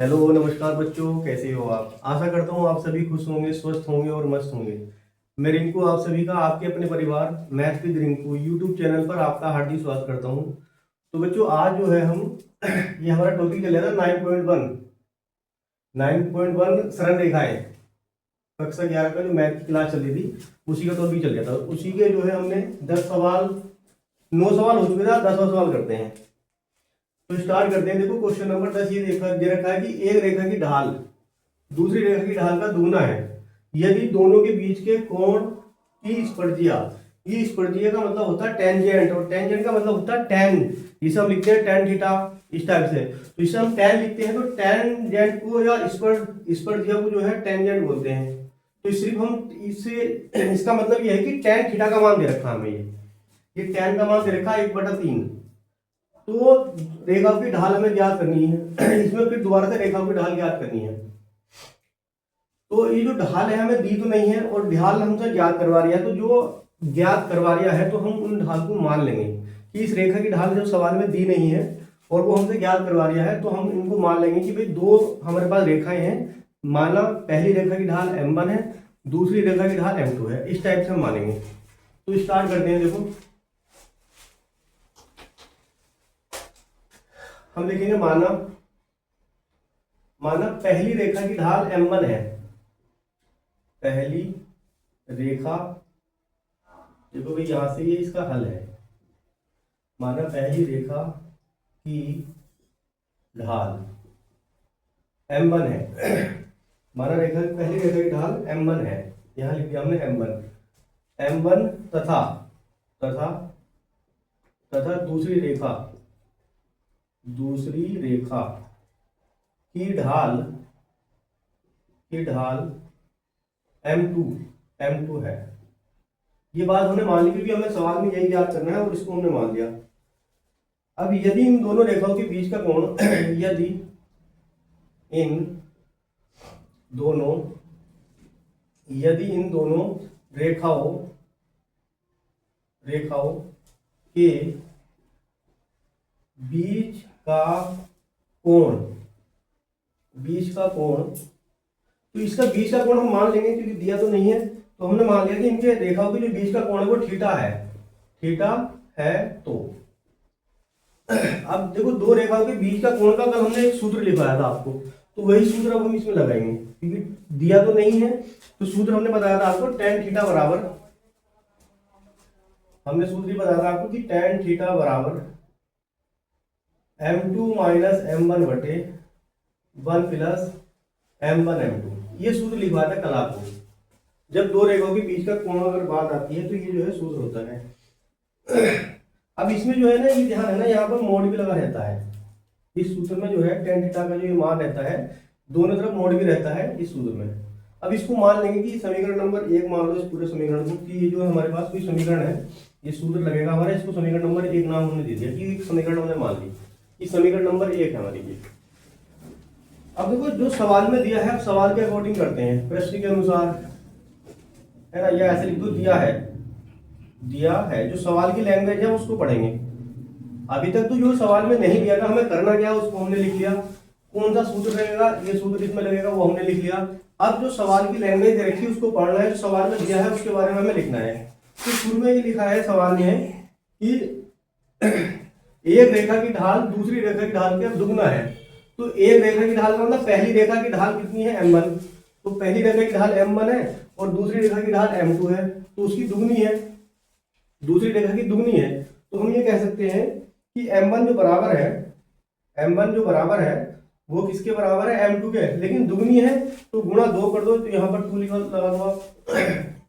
Hello नमस्कार बच्चों, कैसे हो आप। आशा करता हूँ आप सभी खुश होंगे, स्वस्थ होंगे और मस्त होंगे। मैं रिंकू आप सभी का आपके अपने परिवार math with Rinku YouTube channel पर आपका हार्दिक स्वागत करता हूँ। तो बच्चों आज जो है हम ये हमारा टॉपिक चल रहा था 9.1 सरल रेखाएं। कक्षा 11 का जो मैथ की क्लास चल रही थी उसी का टॉपिक चल रहा था। उसी के जो है हमने 10 सवाल 9 सवाल हो चुके थे। 10वां सवाल करते हैं। तो स्टार्ट करते हैं। देखो क्वेश्चन नंबर 10 ये दे रखा है कि एक रेखा की ढाल दूसरी रेखा की ढाल का दुगना है यदि दोनों के बीच के कोण की स्पर्शिया। ये स्पर्शिया का मतलब होता है टेंजेंट, और टेंजेंट का मतलब होता है टेन। इसे हम लिखते हैं टेन थीटा इस टाइप से। तो इसे हम टेन लिखते हैं, तो टेंजेंट को या स्पर्शिया को जो है टेंजेंट बोलते हैं। तो सिर्फ हम इससे इसका मतलब ये है कि टेन थीटा का मान दे रखा हमें। ये टेन का मान दे रखा है 1/3। तो रेखा की ढाल हमें ज्ञात करनी है। इसमें फिर दोबारा से रेखा की ढाल ज्ञात करनी है। तो ये जो ढाल है हमें दी तो नहीं है और ढाल हमसे ज्ञात करवा रही है। तो जो ज्ञात करवा रहा है तो हम उन ढाल को मान लेंगे कि इस रेखा की ढाल जो सवाल में दी नहीं है और वो हमसे ज्ञात करवा रहा है, तो हम इनको मान लेंगे कि भाई दो हमारे पास रेखाएं हैं। माना पहली रेखा की ढाल m1 है, दूसरी रेखा की ढाल m2 है। इस टाइप से हम मानेंगे। तो स्टार्ट करते हैं। देखो हम लिखेंगे माना पहली रेखा की ढाल m1 है। पहली रेखा, देखो भाई यहां से ये इसका हल है। माना पहली रेखा की ढाल m1 है। माना पहली रेखा की ढाल m1 है। यहां लिख दिया हमने m1 तथा तथा तथा दूसरी रेखा की ढाल m2 है। ये बात हमने मान ली क्योंकि हमें सवाल में यही याद करना है और इसको हमने मान लिया। अब यदि इन दोनों रेखाओं के बीच का कोण यदि इन दोनों रेखाओं के बीच का कोण तो इसका बीच का कोण हम मान लेंगे क्योंकि दिया तो नहीं है। तो हमने मान लिया कि इनके रेखाओं के जो बीच का कोण है वो थीटा है। तो अब देखो दो रेखाओं के बीच का कोण का कल हमने एक सूत्र लिखवाया था आपको, तो वही सूत्र अब हम इसमें लगाएंगे क्योंकि दिया तो नहीं है। तो सूत्र हमने बताया था आपको tan थीटा बराबर, हमने सूत्र बताया था आपको कि tan थीटा बराबर m2 माइनस m1 बटे 1 प्लस m1 m2। ये सूत्र लिखवाया था कल आपको। जब दो रेखाओं के बीच का कोण अगर बात आती है तो ये जो है सूत्र होता है। अब इसमें जो है ना ये ध्यान है ना, यहाँ पर मोड भी लगा रहता है। इस सूत्र में जो है tan थीटा का जो ये मान रहता है दोनों तरफ मोड भी रहता है इस सूत्र में। अब इसको मान लेंगे कि समीकरण नंबर 1 मान लो इस पूरे समीकरण को, कि ये जो है हमारे पास कोई समीकरण है, ये सूत्र लगेगा हमारा। इसको समीकरण नंबर 1 नाम हमने दे दिया कि एक समीकरण हमने मान ली कि समीकरण नंबर 1 है हमारी ये। अब देखो जो सवाल में दिया है, अब सवाल के अकॉर्डिंग करते हैं, प्रश्न के अनुसार है ना, या ऐसे लिख दो दिया है। जो सवाल की लैंग्वेज है उसको पढ़ेंगे। अभी तक तो जो सवाल में नहीं दिया था हमें करना क्या उसको हमने लिख लिया। कौन सा सूत्र लगेगा, ये सूत्र इसमें लगेगा, वो हमने लिख लिया। अब जो सवाल की लैंग्वेज रखी उसको पढ़ना है, जो सवाल में दिया है उसके बारे में हमें लिखना है। तो शुरू में ये लिखा है सवाल में कि एक रेखा की ढाल दूसरी रेखा की ढाल के दुगना है। तो एक रेखा की ढाल का मतलब पहली रेखा की ढाल कितनी है m1। तो पहली रेखा की ढाल m1 है और दूसरी रेखा की ढाल m2 है, तो उसकी दुगनी है, दूसरी रेखा की दुगनी है। तो हम ये कह सकते हैं कि m1 जो बराबर है वो किसके बराबर है, m2 के। लेकिन दुगनी है तो गुणा 2 कर दो, तो यहाँ पर 2 लगा दो आप।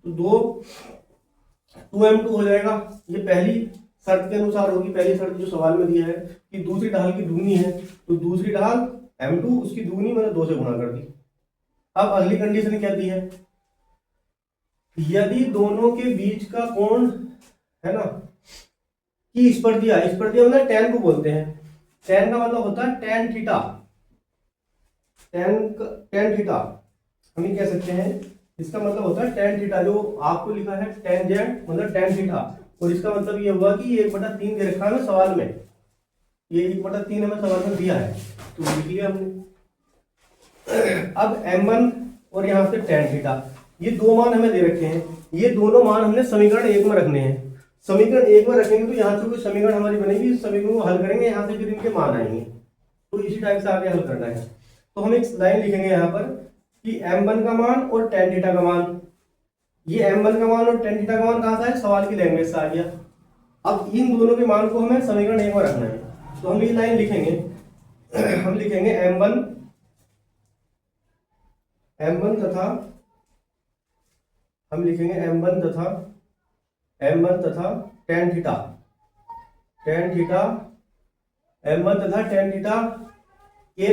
तो 2m2 हो जाएगा। ये पहली शर्त के अनुसार होगी। पहली शर्त जो सवाल में दिया है कि दूसरी ढाल की दुगनी है, तो दूसरी ढाल m2 उसकी दुगनी मैंने 2 से गुणा कर दी। अब अगली कंडीशन क्या दी है, यदि दोनों के बीच का कोण है ना कि स्पर्शिया मतलब tan को बोलते हैं। tan का मतलब होता है tan थीटा। tan थीटा हम ये कह सकते हैं, इसका मतलब होता है tan थीटा। जो आपको लिखा है टेंजेंट मतलब tan थीटा, और इसका मतलब ये हुआ कि 1/3 दे रखा है सवाल में। ये 1/3 हमें सवाल में दिया है तो लिख लिया हमने। अब m1 और यहाँ से tan थीटा, ये दो मान हमें दे रखे हैं, ये दोनों मान हमने समीकरण 1 में रखने हैं। समीकरण 1 में रखेंगे तो यहाँ से कोई समीकरण हमारी बनेगी, इस समीकरण को हल करेंगे, यहाँ से फिर इनके मान आएंगे, तो इसी टाइप से आगे हल करना है। तो हम एक लाइन लिखेंगे यहाँ पर कि m1 का मान और tan थीटा का मान, ये m1 का मान और tan थीटा का मान कहाँ से है, सवाल की लैंग्वेज से आ गया। अब इन दोनों के मान को हमें समीकरण 1 में रखना है, तो हम ये लाइन लिखेंगे, हम लिखेंगे m1 तथा हम लिखेंगे m1 तथा tan थीटा, m1 तथा tan थीटा के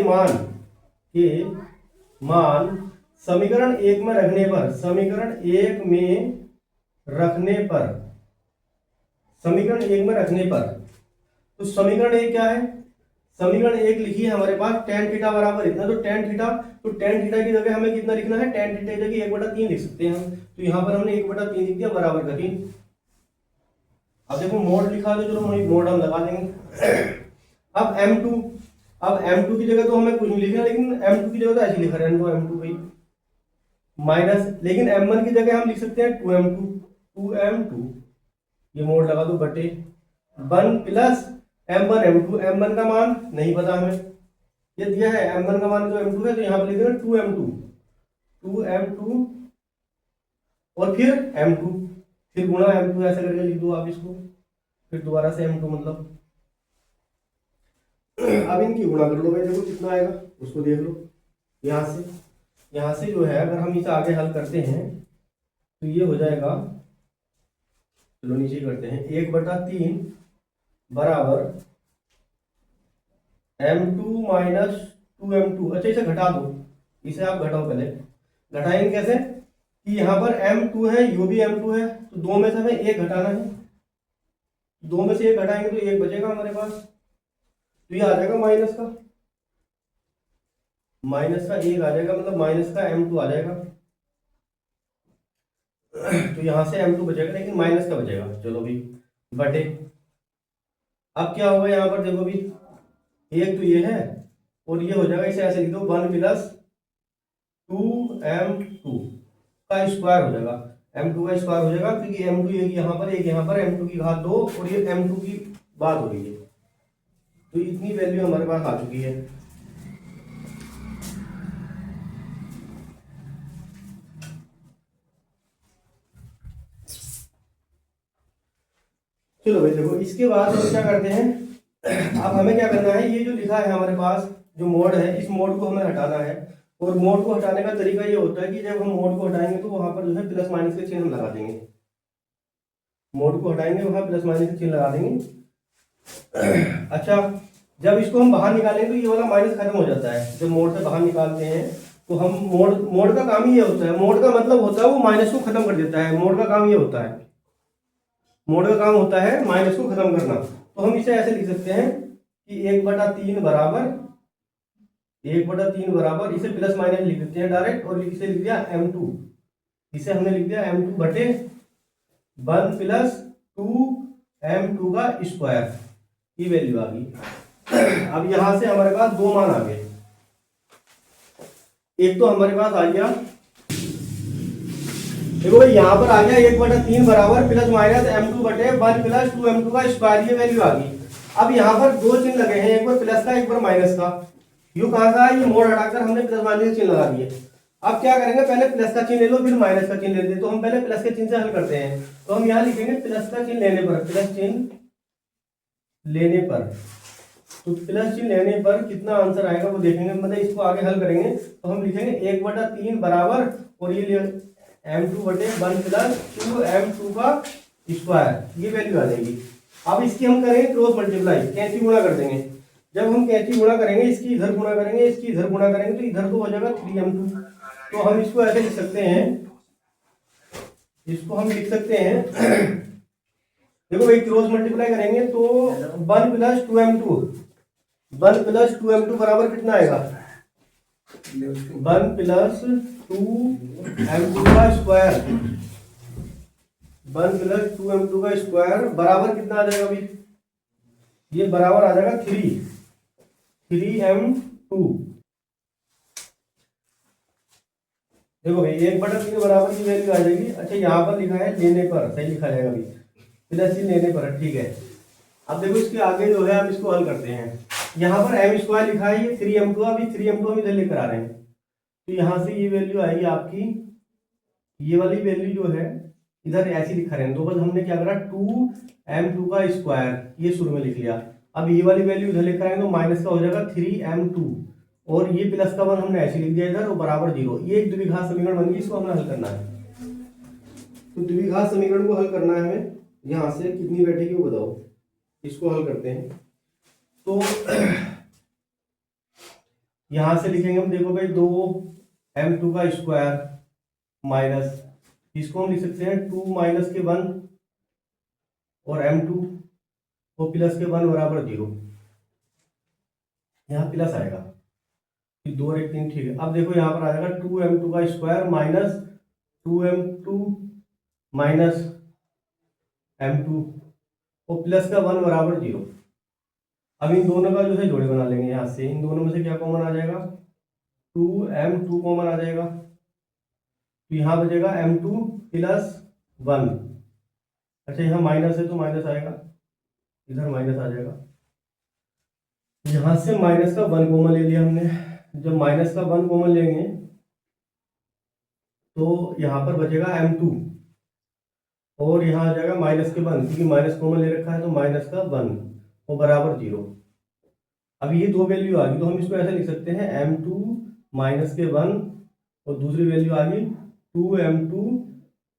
मान समीकरण 1 में रखने पर, समीकरण 1 में रखने पर, तो समीकरण 1 क्या है, समीकरण 1 लिखी है हमारे पास tan थीटा बराबर इतना, तो tan थीटा की जगह हमें कितना लिखना है, tan थीटा की जगह 1/3 लिख सकते हैं हम, तो यहाँ पर हमने 1/3 लिख दिया बराबर का 3। अब देखो मोड लिखा, तो चलो मोड हम लगा देंगे। अब m2 की जगह तो हमें कुछ नहीं लिखना, लेकिन m2 की जगह तो ऐसे लिखा रहने दो, m2 भाई माइनस, लेकिन m1 की जगह हम लिख सकते हैं 2m2, ये मोड लगा दो बटे 1 प्लस m1 का मान नहीं पता हमें, ये दिया है m1 का मान तो m2 है, तो यहाँ पर लिख देंगे 2m2 और फिर m2, फिर गुणा m2 ऐसे करके लिख दो आप इसको, फिर दोबारा से m2 मतलब। अब इनकी गुणा कर लो भाई, देखो कितना आएगा उसको देख लो, यहाँ से जो है अगर हम इसे आगे हल करते हैं तो ये हो जाएगा, चलो नीचे करते हैं, 1/3 बराबर m2 माइनस 2m2। अच्छा इसे घटा दो, इसे आप घटाओ, पहले घटाएंगे कैसे कि यहाँ पर m2 है, यो भी m2 है, तो दो में से हमें एक घटाना है, दो में से एक घटाएंगे तो एक बचेगा हमारे पास, तो ये आ जाएगा माइनस का एक आ जाएगा, मतलब माइनस का m2 आ जाएगा, तो यहाँ से m2 बचेगा, लेकिन माइनस का बचेगा, चलो भी बटे। अब क्या होगा यहाँ पर देखो भी, एक तो ये है और ये हो जाएगा, इसे ऐसे लिख दो 1 प्लस 2m2 का स्क्वायर हो जाएगा, m2 का स्क्वायर हो जाएगा, क्योंकि m2 एक यहाँ पर m2 की घात 2 और ये m2 की बात हो रही है, तो इतनी वैल्यू हमारे पास आ चुकी है। चलो भाई देखो, इसके बाद हम क्या करते हैं, अब हमें क्या करना है, ये जो लिखा है हमारे पास जो मोड है, इस मोड को हमें हटाना है, और मोड को हटाने का तरीका ये होता है कि जब हम मोड को हटाएंगे तो वहां पर जो है प्लस माइनस के चिन्ह हम लगा देंगे, मोड को हटाएंगे वहां प्लस माइनस के चिन्ह लगा देंगे। अच्छा जब इसको हम बाहर निकालेंगे तो ये वाला माइनस खत्म हो जाता है, जब मोड से बाहर निकालते हैं तो हम मोड का काम ही ये होता है, मोड का मतलब होता है वो माइनस को खत्म कर देता है, मोड का काम ये होता है, मोड का काम होता है माइनस को खत्म करना। तो हम इसे ऐसे लिख सकते हैं कि 1/3 बराबर इसे प्लस माइनस लिख देते हैं डायरेक्ट, और इसे लिख दिया m2, इसे हमने लिख दिया m2 बटे 1 प्लस 2m2 का स्क्वायर, ये वैल्यू आ गई। अब यहां से हमारे पास दो मान आ गए, एक तो हमारे पास आ गया, देखो भाई यहाँ पर आ गया 1/3 बराबर प्लस माइनस m2 बटे 1 प्लस 2m2 का स्क्वायर, ये वैल्यू आ गई। अब यहाँ पर दो चिन्ह लगे हैं, एक बार प्लस का एक बार माइनस का, यू कहाँ का है, ये मोड़ हटाकर हमने प्लस माइनस के चिन्ह लगा दिए। अब क्या करेंगे, पहले प्लस का चिन्ह ले लो फिर माइनस का चिन्ह ले लेते, तो हम पहले प्लस के चिन्ह से हल करते हैं, तो हम यहाँ लिखेंगे प्लस का चिन्ह लेने पर, प्लस चिन्ह लेने पर, तो प्लस चिन्ह लेने पर कितना आंसर आएगा वो देखेंगे, मतलब इसको आगे हल करेंगे तो हम लिखेंगे 1/3 बराबर, और ये m2 बटे 1 प्लस 2m2 का स्क्वायर, ये वैल्यू आ जाएगी। अब इसकी हम करेंगे क्रॉस मल्टीप्लाई, कैंची गुणा कर देंगे, जब हम कैंची गुणा करेंगे, इसकी इधर गुणा करेंगे, इसकी इधर गुणा करेंगे, तो इधर तो हो जाएगा 3m2, तो हम इसको ऐसे लिख सकते हैं, इसको हम लिख सकते हैं देखो भाई क्रॉस मल्टीप्लाई करेंगे तो 1 प्लस 2m2 बराबर कितना आएगा, 1 प्लस 2m2 का स्क्वायर, 1 प्लस 2m2 का स्क्वायर बराबर कितना आ जाएगा भाई, ये बराबर आ जाएगा 3m2। देखो भाई 1/3 बराबर की वैल्यू आ जाएगी। अच्छा यहाँ पर लिखा है लेने पर, सही लिखा जाएगा अभी, प्लस ही लेने पर, ठीक है। अब देखो इसके आगे जो है हम इसको हल करते हैं। यहाँ पर m² लिखा है, ये 3m2, अभी 3m2 हम इधर लेकर आ रहे हैं, तो यहाँ से ये वैल्यू आएगी आपकी, ये वाली वैल्यू जो है इधर ऐसी लिखा रहे हैं, तो बस हमने क्या करा 2m2 का स्क्वायर ये शुरू में लिख लिया। अब ये वाली वैल्यू इधर लेकर आएंगे तो माइनस का हो जाएगा 3m2, और ये प्लस का 1 हमने ऐसे लिख दिया इधर, और बराबर 0। ये एक द्विघात समीकरण बन गई, इसको हमें हल करना है। तो द्विघात समीकरण को हल करना है हमें, यहाँ से कितनी बैठेगी वो बताओ, इसको हल करते हैं। तो यहां से लिखेंगे हम, देखो भाई 2m2 का स्क्वायर माइनस, इसको हम लिख सकते हैं 2 माइनस के 1 और m2 और प्लस के 1 बराबर 0, यहाँ प्लस आएगा, 2 और 1 3, ठीक है। अब देखो यहाँ पर आ जाएगा 2m2 का square minus 2m2 minus m2 और प्लस का 1 बराबर 0। अब इन दोनों का जो है जोड़े बना लेंगे, यहाँ से इन दोनों में से क्या कॉमन आ जाएगा, 2m2 कॉमन आ जाएगा, तो यहाँ बचेगा m2 प्लस 1। अच्छा यहाँ माइनस है तो माइनस आएगा, इधर माइनस आ जाएगा, यहाँ से माइनस का 1 कॉमन ले लिया हमने। जब माइनस का 1 कॉमन लेंगे तो यहाँ पर बचेगा m2, और यहाँ आ जाएगा माइनस के 1, क्योंकि माइनस कॉमन ले रखा है तो माइनस का 1 और बराबर 0। अब ये दो वैल्यू आ गई, तो हम इसको ऐसे लिख सकते हैं m2 माइनस के 1 और दूसरी वैल्यू आ गई 2m2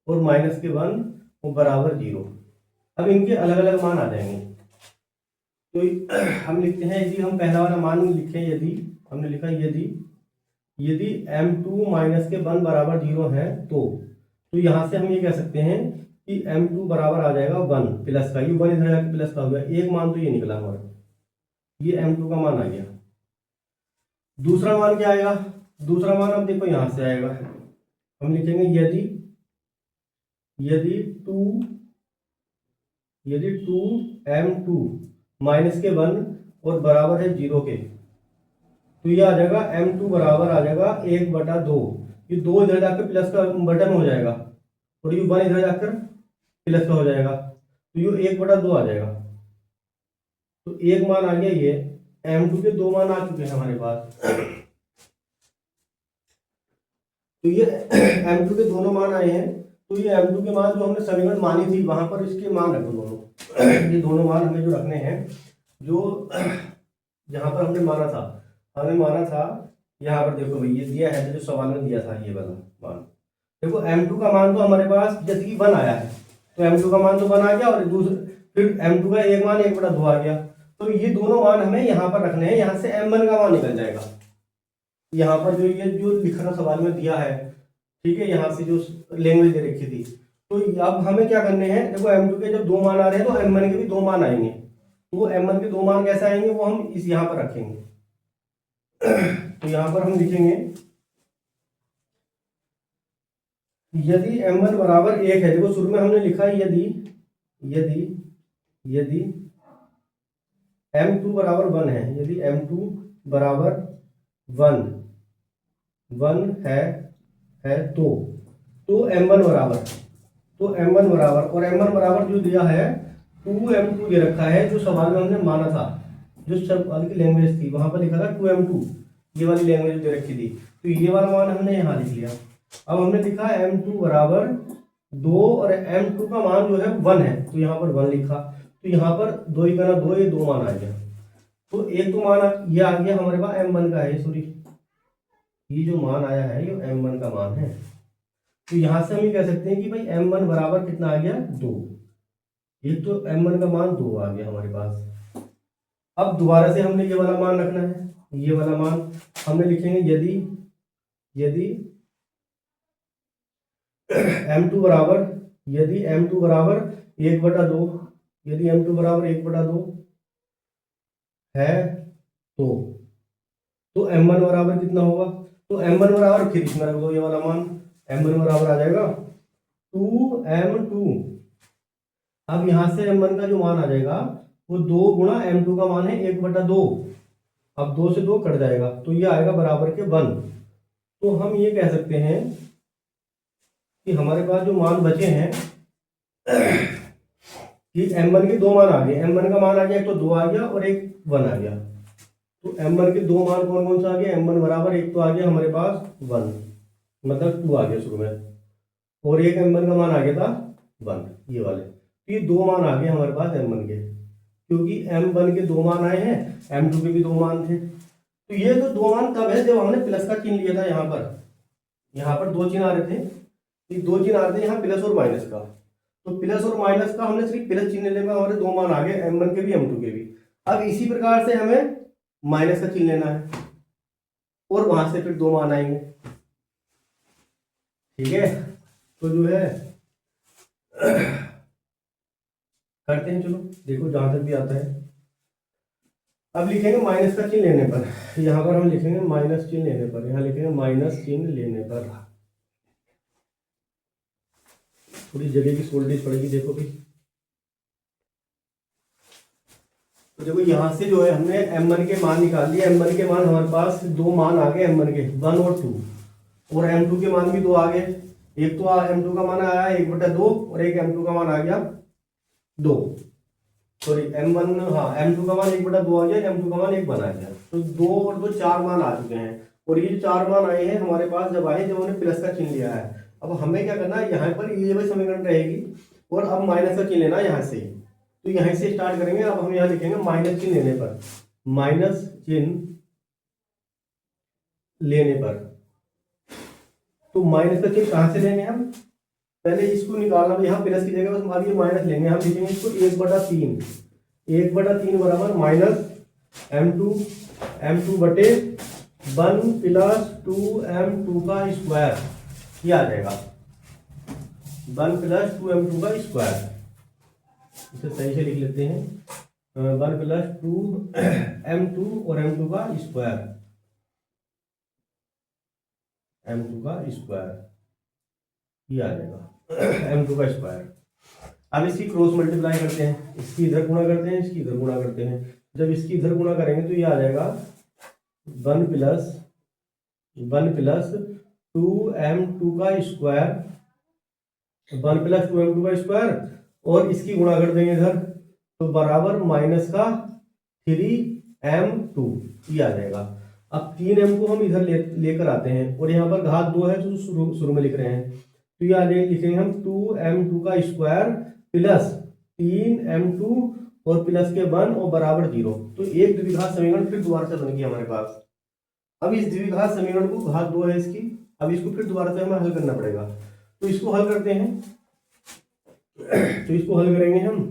और माइनस के 1 और बराबर 0। अब इनके अलग अलग मान आ जाएंगे, तो हम लिखते हैं, यदि हम पहला वाला मान लिखें, यदि हमने लिखा यदि m2 माइनस के 1 बराबर 0 है तो यहाँ से हम ये कह सकते हैं कि m2 बराबर आ जाएगा 1 प्लस का, ये 1 इधर जाके प्लस का हो गया, एक मान तो ये निकला हमारा, ये m2 का मान आ गया। दूसरा मान क्या आएगा, दूसरा मान अब देखो यहाँ से आएगा, हम लिखेंगे यदि 2m2 माइनस के 1 और बराबर है 0 के, तो ये आ जाएगा m2 बराबर आ जाएगा 1/2, ये 2 इधर जाकर प्लस का बटन हो जाएगा, और ये 1 इधर जाकर प्लस का हो जाएगा, तो ये 1/2 आ जाएगा। तो एक मान आ गया, ये m2 के 2 मान आ चुके हैं हमारे पास। तो ये m2 के दोनों मान आए हैं, तो ये m2 के मान जो हमने समीकरण मानी थी वहां पर इसके मान रखो दोनों। ये दोनों मान हमें जो रखने हैं, जो जहां पर हमने माना था यहाँ पर देखो भाई, ये दिया है जो सवाल में दिया था, ये वाला मान देखो, m2 का मान तो हमारे पास जैसे कि 1 आया है, तो m2 का मान तो 1 आ गया, और दूसरे फिर m2 का एक मान 1/2 आ गया, तो ये दोनों मान हमें यहाँ पर रखने हैं, यहाँ से m1 का मान निकल जाएगा। यहाँ पर जो लिखा था सवाल में दिया है, ठीक है, यहाँ से जो लैंग्वेज दे रखी थी, तो अब हमें क्या करने हैं, देखो m2 के जब 2 मान आ रहे हैं तो m1 के भी 2 मान आएंगे, तो वो m1 के 2 मान कैसे आएंगे वो हम इस यहाँ पर रखेंगे। तो यहाँ पर हम लिखेंगे यदि m1 बराबर 1 है, देखो शुरू में हमने लिखा है यदि m2 बराबर 1 है, यदि m2 बराबर 1 है तो m1 बराबर, और m1 बराबर जो दिया है 2m2 दे रखा है, जो सवाल में हमने माना था, जो सवाल की लैंग्वेज थी वहां पर लिखा था 2m2, ये वाली लैंग्वेज दे रखी थी, तो ये वाला मान हमने यहाँ लिख लिया। अब हमने लिखा m2 बराबर 2 और m2 का मान जो है 1 है, तो यहाँ पर 1 लिखा, तो यहाँ पर 2 ही करना 2, ये 2 मान आ गया, तो एक तो मान ये आ गया हमारे पास m1 का है, सॉरी ये जो मान आया है ये m1 का मान है। तो यहाँ से हम ये कह सकते हैं कि भाई m1 बराबर कितना आ गया 2, एक तो m1 का मान 2 आ गया हमारे पास। अब दोबारा से हमने ये वाला मान रखना है, ये वाला मान हमने लिखेंगे यदि m2 बराबर 1/2, यदि m2 बराबर 1/2 है तो m1 बराबर कितना होगा, तो m1 बराबर फिर इसमें रख दो ये वाला मान, m1 बराबर आ जाएगा 2m2। अब यहाँ से m1 का जो मान आ जाएगा वो 2 गुणा m2 का मान है 1/2, अब 2 से 2 कट जाएगा, तो ये आएगा बराबर के 1। तो हम ये कह सकते हैं कि हमारे पास जो मान बचे हैं कि m1 के दो मान आ गए, m1 का मान आ गया, एक तो 2 आ गया और एक 1 आ गया। तो m1 के दो मान कौन कौन सा आ गया, m1 बराबर एक तो आ गया हमारे पास 1, मतलब 2 आ गया शुरू में, और एक m1 का मान आ गया था 1, ये वाले। तो ये दो मान आ गए हमारे पास m1 के, क्योंकि m1 के दो मान आए हैं, m2 के भी दो मान थे। तो ये तो दो मान तब है जब हमने प्लस का चिन्ह लिया था। यहाँ पर दो चिन्ह आ रहे थे, ये दो चिन्ह आ रहे थे यहाँ प्लस और माइनस का। तो प्लस और माइनस का हमने सिर्फ प्लस चिन्ह लेने में हमारे दो मान आ गए, m1 के भी m2 के भी। अब इसी प्रकार से हमें माइनस का चिन्ह लेना है और वहां से फिर दो मान आएंगे, ठीक है। तो जो है करते हैं, चलो देखो जहां तक भी आता है। अब लिखेंगे माइनस का चिन्ह लेने पर, यहाँ पर हम लिखेंगे माइनस चिन्ह लेने पर, यहाँ लिखेंगे माइनस चिन्ह लेने पर। थोड़ी जगह की शॉर्टेज पड़ेगी, देखो भी। तो देखो यहाँ से जो है हमने m1 के मान निकाल लिए, m1 के मान हमारे पास दो मान आ गए m1 के 1 और 2, और m2 के मान भी दो आ गए। एक तो m2 का मान आया 1/2 और एक m2 का मान आ गया 2, सॉरी m1, हाँ m2 का मान 1/2 आ गया, m2 का मान 1 बना गया। तो 2 और 2 4 मान आ चुके हैं, और ये जो 4 मान आए हैं हमारे पास जब आए जब हमने प्लस का चिन्ह लिया है। अब हमें क्या करना है, यहाँ पर ये वही समीकरण रहेगी और अब माइनस का चिन्ह लेना है यहाँ से। तो यहाँ से स्टार्ट करेंगे। अब हम यहाँ लिखेंगे माइनस चिन्ह लेने पर, माइनस चिन्ह लेने पर। तो माइनस का चिन्ह कहाँ से लेंगे हम, पहले इसको निकालना, यहाँ प्लस की जगह बस अब ये माइनस लेंगे। हम लिखेंगे इसको 1/3, 1/3 बराबर माइनस m2 बटे 1 प्लस 2m2 का स्क्वायर, ये आ जाएगा 1 प्लस 2m2 का स्क्वायर। इसे सही से लिख लेते हैं, 1 प्लस 2m2 और m2 का स्क्वायर, m2 का स्क्वायर, ये आ जाएगा m2 का स्क्वायर। अब इसकी क्रॉस मल्टीप्लाई करते हैं, इसकी इधर गुणा करते हैं, इसकी इधर गुणा करते हैं। जब इसकी इधर गुणा करेंगे तो ये आ जाएगा 1 प्लस 2m2 का स्क्वायर, 1 प्लस 2m2 का स्क्वायर, और इसकी गुणा कर देंगे इधर तो बराबर माइनस का 3m2, ये आ जाएगा। अब 3m को हम इधर लेकर आते हैं, और यहाँ पर घात 2 है तो शुरू में लिख रहे हैं, तो ये आ जाएगा, लिखेंगे हम 2m2 का स्क्वायर प्लस 3m2 और प्लस के 1 और बराबर 0। तो एक द्विघात समीकरण फिर दोबारा से बन गया हमारे पास। अब इस द्विघात समीकरण को, घात 2 है इसकी, अब इसको फिर दोबारा से हमें हल करना पड़ेगा। तो इसको हल करते हैं, तो इसको हल करेंगे हम,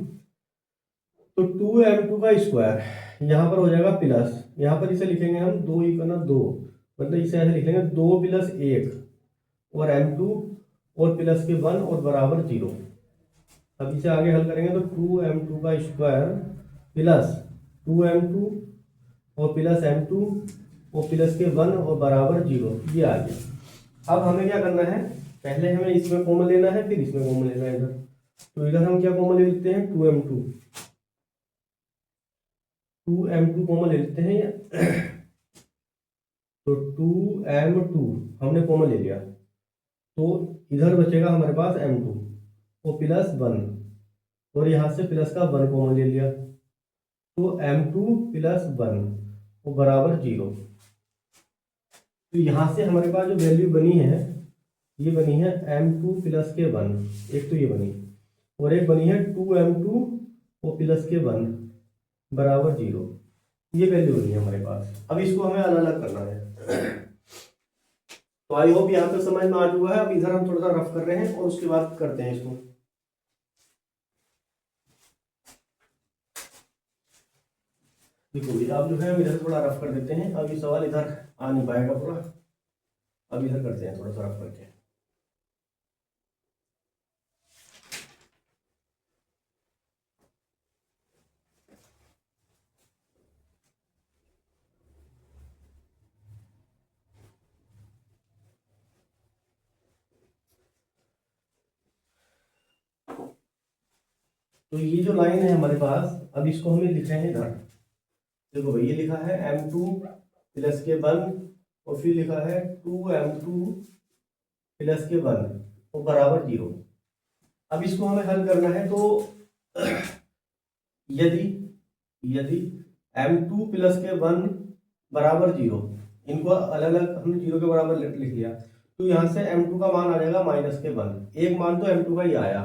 तो 2m2 का स्क्वायर यहाँ पर हो जाएगा प्लस, यहाँ पर इसे लिखेंगे हम 2 × 2, मतलब इसे ऐसे लिखेंगे 2 + 1 और m2 और प्लस के 1 और बराबर 0। अब इसे आगे हल करेंगे तो 2m2 का स्क्वायर प्लस 2m2 और प्लस m2 और प्लस के 1 और बराबर 0, ये आ गया। अब हमें क्या करना है, पहले हमें इसमें कॉमन लेना है, फिर इसमें कॉमन लेना है इधर। तो इधर हम क्या कॉमन ले लेते हैं, 2m2 कॉमन ले लेते हैं। तो 2m2 हमने कॉमन ले लिया, तो इधर बचेगा हमारे पास m2 और प्लस 1, और यहाँ से प्लस का 1 कॉमन ले लिया, तो m2 प्लस 1 और बराबर 0। तो यहाँ से हमारे पास जो वैल्यू बनी है, ये बनी है m2 प्लस के 1, एक तो ये बनी, और एक बनी है 2m2 और प्लस के 1 बराबर 0, ये वैल्यू बनी है हमारे पास। अब इसको हमें अलग अलग करना है। तो आई होप यहाँ तक समझ में आ चुका है। अब इधर हम थोड़ा सा रफ कर रहे हैं और उसके बाद करते हैं इसको। देखो अब जो है हम इधर थोड़ा रफ कर देते हैं, अब ये सवाल इधर आ नहीं पाएगा पूरा, अब इधर करते हैं थोड़ा सा रफ करके। तो ये जो लाइन है हमारे पास, अब इसको हमें लिख रहे हैं इधर। देखो भाई ये लिखा है m2 प्लस के 1 और फिर लिखा है 2m2 प्लस के 1 वो बराबर 0। अब इसको हमें हल करना है, तो यदि यदि m2 प्लस के 1 बराबर 0, इनको अलग अलग हमने 0 के बराबर लिख लिया, तो यहाँ से m2 का मान आ जाएगा माइनस के 1। एक मान तो m2 का ही आया,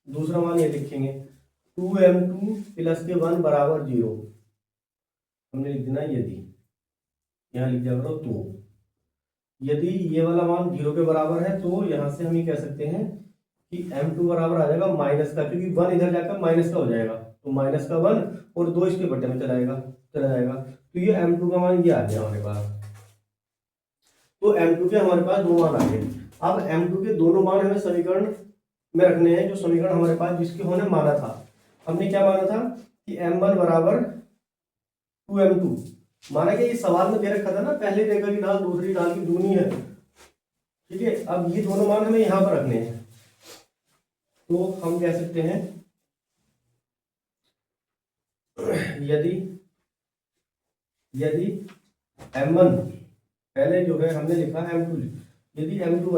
दूसरा मान ये लिखेंगे 2m2 प्लस के 1 बराबर 0। हमने लिख देना यदि, यहाँ लिख दिया करो तो यदि ये वाला मान 0 के बराबर है, तो यहाँ से हम ये कह सकते हैं कि m2 बराबर आ जाएगा माइनस का, क्योंकि 1 इधर जाकर माइनस का हो जाएगा, तो माइनस का 1 और 2 इसके बट्टे में चला जाएगा, तो ये m2 का मान ये आ गया हमारे पास। तो m2 के हमारे पास दो मान आ गए। अब m2 के दोनों मान हमें समीकरण में रखने हैं, जो समीकरण हमारे पास जिसके होने माना था। हमने क्या माना था कि m1 बराबर 2m2 माना कि ये सवाल में दे रखा था ना, पहले रेखा की ढाल दूसरी ढाल की दूनी है, ठीक है। अब ये दोनों मान हमें यहाँ पर रखने हैं, तो हम कह सकते हैं यदि यदि m1 पहले जो है हमने लिखा m2, यदि m2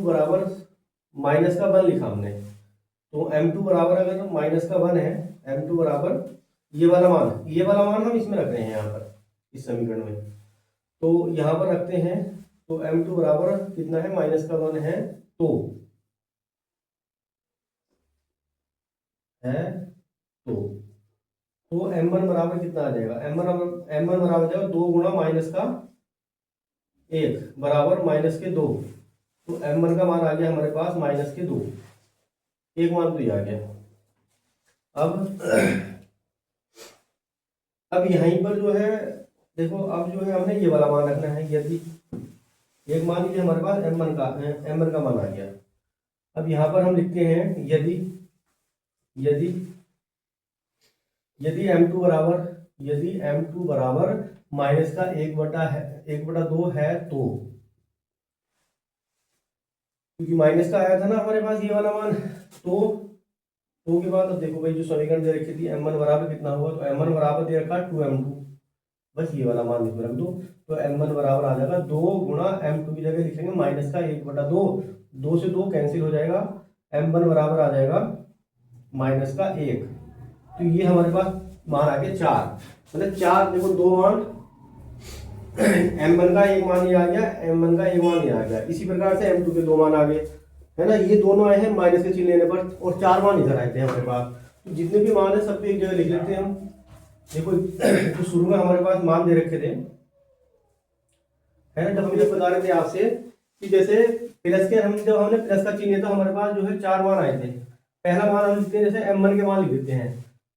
बराबर माइनस का 1 लिखा हमने, तो m2 बराबर अगर माइनस का 1 है, m2 बराबर ये वाला मान हम इसमें रख रहे हैं यहाँ पर इस समीकरण में, तो यहाँ पर रखते हैं। तो m2 बराबर कितना है, माइनस का 1 है, तो m1 बराबर कितना आ जाएगा, m1 बराबर जाएगा 2 गुणा माइनस का 1 बराबर माइनस के 2। तो m1 का मान आ गया हमारे पास माइनस के 2, एक मान तो ये आ गया। अब यहीं पर जो है देखो, अब जो है हमने ये वाला मान रखना है, यदि एक मान लीजिए हमारे पास m1 का मान आ गया। अब यहाँ पर हम लिखते हैं यदि m2 बराबर माइनस का 1/2 है, तो क्योंकि माइनस का आया था ना हमारे पास ये वाला मान, तो के बाद अब देखो भाई, जो समीकरण दे रखी थी m1 बराबर कितना हुआ, तो m1 बराबर दे रखा 2m2, बस ये वाला मान इसमें रख दो, तो m1 बराबर आ जाएगा 2 गुणा m2 की जगह लिखेंगे माइनस का 1/2, 2 से 2 कैंसिल हो जाएगा, m1 बराबर आ जाएगा माइनस का 1। तो ये हमारे पास मान आ गया 4, मतलब 4, देखो दो मान, m1 का एक मान ये आ गया, m1 का एक मान ये आ गया, इसी प्रकार से m2 के दो मान आ गए, है ना। ये दोनों आए हैं माइनस के चिन्ह लेने पर, और 4 मान इधर आए थे हमारे पास। तो जितने भी मान है सब एक जगह लिख लेते हैं हम। देखो तो शुरू में हमारे पास मान दे रखे थे, है ना, जब हम ये बता रहे थे आपसे कि जैसे जब हमने प्लस का चिन्ह, तो हमारे पास जो है 4 मान आए थे। पहला मान हम लिखते हैं, जैसे m1 के मान लिख देते हैं,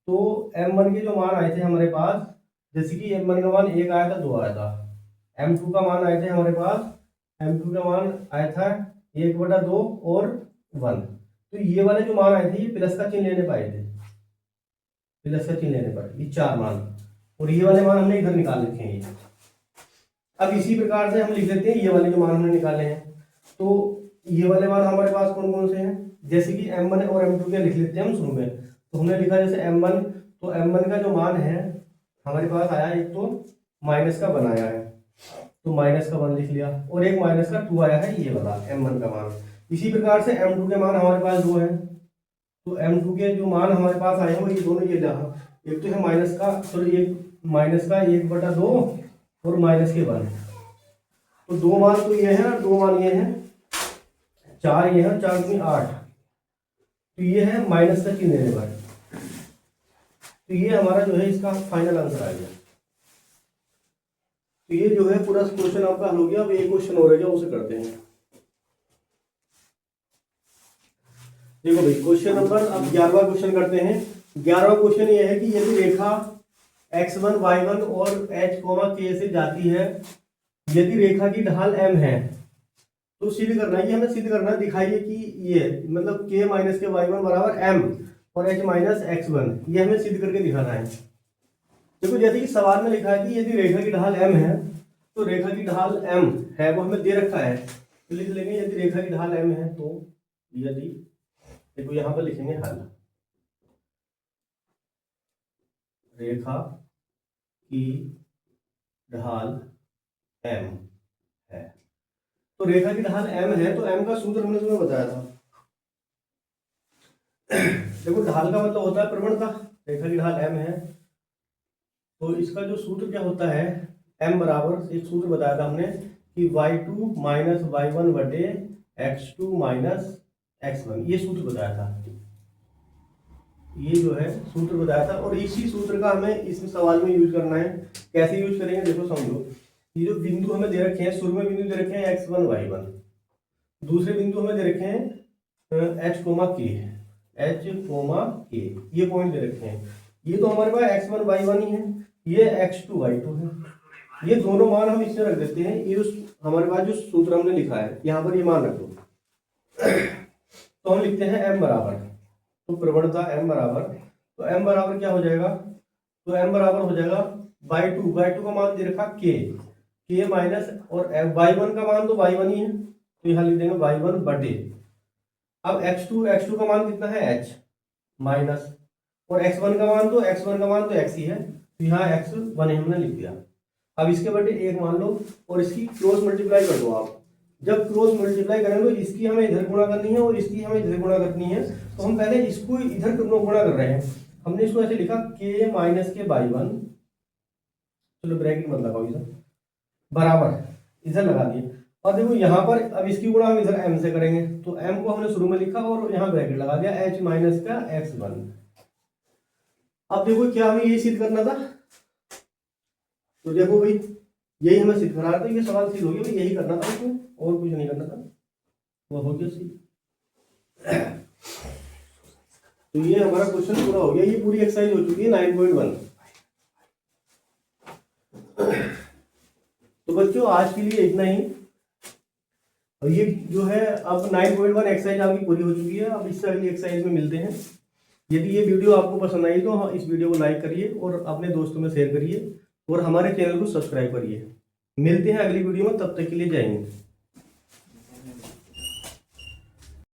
तो m1 के जो मान आए थे हमारे पास, जैसे कि m1 का मान 1 आया था, 2 आया था। m2 का मान आए थे हमारे पास, m2 का मान आया था 1/2 और 1। तो ये वाले जो मान आए थे, ये प्लस का चिन्ह लेने पाए थे, प्लस का चिन्ह लेने पर ये 4 मान, और ये वाले मान हमने इधर निकाल रखे हैं ये। अब इसी प्रकार से हम लिख देते हैं ये वाले जो मान हमने निकाले हैं, तो ये वाले मान हमारे पास कौन कौन से हैं, जैसे कि m1 और m2 के लिख लेते हैं हम शुरू में। तो हमने लिखा जैसे m1, तो m1 का जो मान है हमारे पास आया, एक तो माइनस का 1 आया है, तो माइनस का 1 लिख लिया, और एक माइनस का 2 आया है, ये वाला m1 का मान। इसी प्रकार से m2 के मान हमारे पास 2 है, तो m2 के जो मान हमारे पास आए हैं वो ये दोनों, ये रहा, एक तो है माइनस का, सॉरी एक माइनस का 1/2 और माइनस के 1। तो दो मान तो ये है और दो मान ये है, 4 ये है, 4 दूनी 8, तो ये है माइनस का चिन्ह लेने पर। तो ये हमारा जो है इसका फाइनल आंसर आ गया। तो ये जो है पूरा क्वेश्चन आपका हल हो गया। अब एक क्वेश्चन और है जो उसे करते हैं। देखो भाई क्वेश्चन नंबर, अब 11वां क्वेश्चन करते हैं। 11वां क्वेश्चन ये है कि यदि रेखा x1 y1 और h, k से जाती है, यदि रेखा की ढाल m है, तो सिद्ध करना है, ये हमें सिद्ध करना है, दिखाइए कि ये मतलब k माइनस के y1 बराबर m और h माइनस x1, ये हमें सिद्ध करके दिखाना है। देखो जैसे कि सवाल में लिखा है कि यदि रेखा की ढाल m है, तो रेखा की ढाल m है वो हमें दे रखा है, तो लिख लेंगे यदि रेखा की ढाल m है, तो यदि, देखो यहाँ पर लिखेंगे हल, रेखा की ढाल m है, तो रेखा की ढाल m है, तो m का सूत्र हमने तुम्हें बताया था। देखो ढाल का मतलब होता है प्रवणता, रेखा की ढाल m है, तो इसका जो सूत्र क्या होता है, m बराबर, एक सूत्र बताया था हमने कि y2 माइनस y1 बटे x2 माइनस x1, ये सूत्र बताया था, ये जो है सूत्र बताया था। और इसी सूत्र का हमें इस सवाल में यूज करना है। कैसे यूज करेंगे देखो समझो, ये जो बिंदु हमें दे रखे हैं, शुरू में बिंदु दे रखे हैं x1 y1, दूसरे बिंदु हमें दे रखे हैं h कोमा k, ये पॉइंट दे रखे हैं। ये तो हमारे पास x1 y1 ही है, ये x2 y2 है, ये दोनों मान हम इससे रख देते हैं। ये हमारे पास जो सूत्र हमने लिखा है यहाँ पर ये मान रख दो। तो हम लिखते हैं m बराबर, तो प्रवणता m बराबर, तो m बराबर क्या हो जाएगा, तो m बराबर हो जाएगा y2 का मान दे रखा k माइनस, और y1 का मान तो y1 ही है, तो यहाँ लिख देंगे y1 बटे, अब x2 का मान कितना है h माइनस, और x1 का मान तो x ही है, तो यहाँ x1 हमने लिख दिया। अब इसके बटे एक मान लो और इसकी क्रॉस मल्टीप्लाई कर दो आप। जब क्रॉस मल्टीप्लाई करेंगे तो इसकी हमें इधर गुणा करनी है और इसकी हमें इधर गुणा करनी है, तो हम पहले इसको इधर गुणा कर रहे हैं। हमने इसको ऐसे लिखा k माइनस के y1, चलो ब्रैकेट मत लगाओ इधर, बराबर इधर लगा दिए। और देखो यहाँ पर अब इसकी गुणा हम इधर m से करेंगे, तो m को हमने शुरू में लिखा और यहाँ ब्रैकेट लगा दिया h माइनस का x1। अब देखो क्या हमें ये सिद्ध करना था, तो देखो भाई यही हमें सिद्ध करना था, ये सवाल सिद्ध हो गया भाई, यही करना था उसमें, और कुछ नहीं करना था, वो हो गया सिद्ध। तो ये हमारा क्वेश्चन पूरा हो गया, ये पूरी एक्सरसाइज हो चुकी है 9.1। तो बच्चों आज के लिए इतना ही, और ये जो है अब 9.1 एक्सरसाइज आपकी पूरी हो चुकी है। अब इससे अगली एक्सरसाइज में मिलते हैं। यदि ये वीडियो आपको पसंद आई तो इस वीडियो को लाइक करिए और अपने दोस्तों में शेयर करिए और हमारे चैनल को सब्सक्राइब करिए। मिलते हैं अगली वीडियो में, तब तक के लिए जय हिंद।